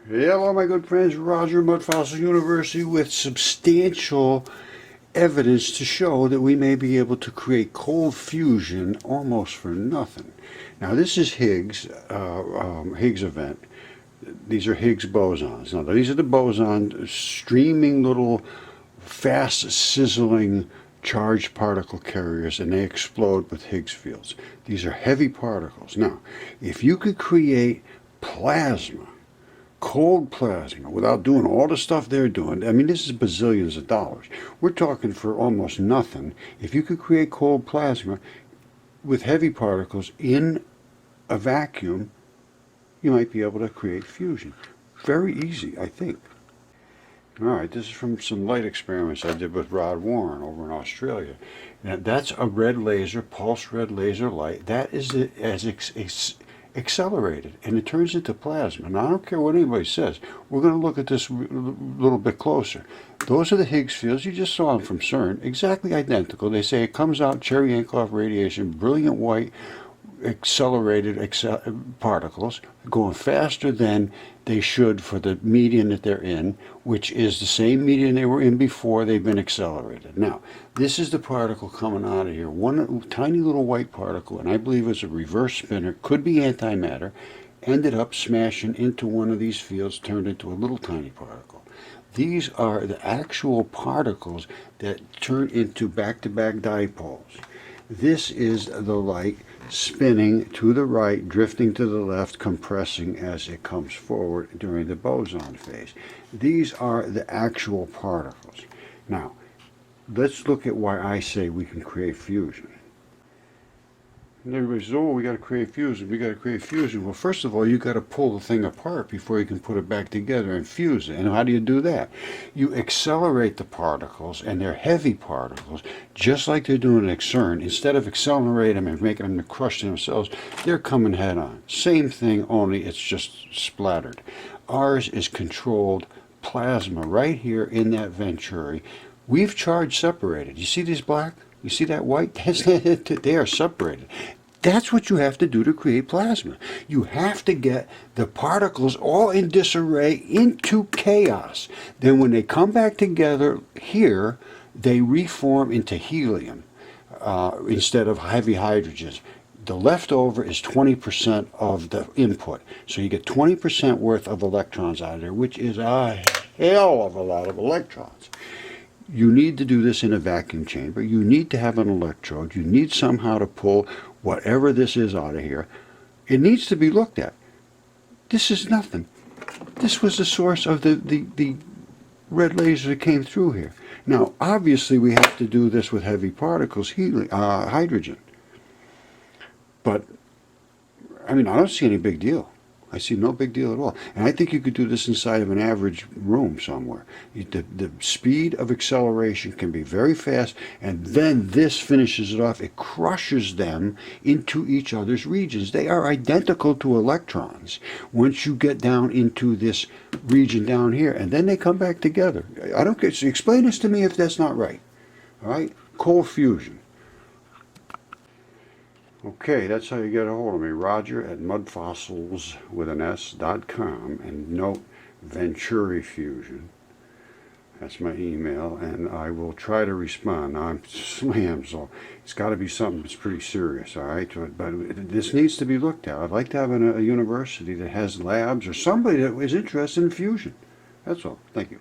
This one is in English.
Hello, my good friends. Roger, Mud Fossil University, with substantial evidence to show that we may be able to create cold fusion almost for nothing. Now, this is Higgs event. These are Higgs bosons. Now, these are the boson streaming little fast sizzling charged particle carriers, and they explode with Higgs fields. These are heavy particles. Now, if you could create plasma, cold plasma, without doing all the stuff they're doing, I mean, this is bazillions of dollars. We're talking for almost nothing. If you could create cold plasma with heavy particles in a vacuum, you might be able to create fusion. Very easy, I think. All right, this is from some light experiments I did with Rod Warren over in Australia. Now, that's a red laser, pulse red laser light. That is accelerated, and it turns into plasma. Now, I don't care what anybody says. We're going to look at this a little bit closer. Those are the Higgs fields. You just saw them from CERN, exactly identical. They say it comes out Cherenkov radiation, brilliant white, accelerated particles going faster than they should for the medium that they're in, which is the same medium they were in before they've been accelerated. Now, this is the particle coming out of here, one tiny little white particle, and I believe it's a reverse spinner, could be antimatter, ended up smashing into one of these fields, turned into a little tiny particle. These are the actual particles that turn into back-to-back dipoles. This is the light spinning to the right, drifting to the left, compressing as it comes forward during the boson phase. These are the actual particles. Now, let's look at why I say we can create fusion. And everybody says, oh, we got to create fusion, we got to create fusion. Well, first of all, you got to pull the thing apart before you can put it back together and fuse it. And how do you do that? You accelerate the particles, and they're heavy particles, just like they're doing at CERN. Instead of accelerating them and making them crush themselves, they're coming head on. Same thing, only it's just splattered. Ours is controlled plasma right here in that venturi. We've charge separated. You see these black? You see that white? They are separated. That's what you have to do to create plasma. You have to get the particles all in disarray into chaos. Then when they come back together here, they reform into helium instead of heavy hydrogens. The leftover is 20% of the input. So you get 20% worth of electrons out of there, which is a hell of a lot of electrons. You need to do this in a vacuum chamber. You need to have an electrode. You need somehow to pull whatever this is out of here. It needs to be looked at. This is nothing. This was the source of the red laser that came through here. Now, obviously, we have to do this with heavy particles, hydrogen. But, I mean, I don't see any big deal. I see no big deal at all. And I think you could do this inside of an average room somewhere. The speed of acceleration can be very fast, and then this finishes it off. It crushes them into each other's regions. They are identical to electrons once you get down into this region down here, and then they come back together. I don't get, so explain this to me if that's not right. All right? Cold fusion. Okay, that's how you get a hold of me. Roger at mudfossils.com, and note Venturi Fusion. That's my email, and I will try to respond. Now, I'm slammed, so it's got to be something that's pretty serious, all right? But this needs to be looked at. I'd like to have a university that has labs or somebody that is interested in fusion. That's all. Thank you.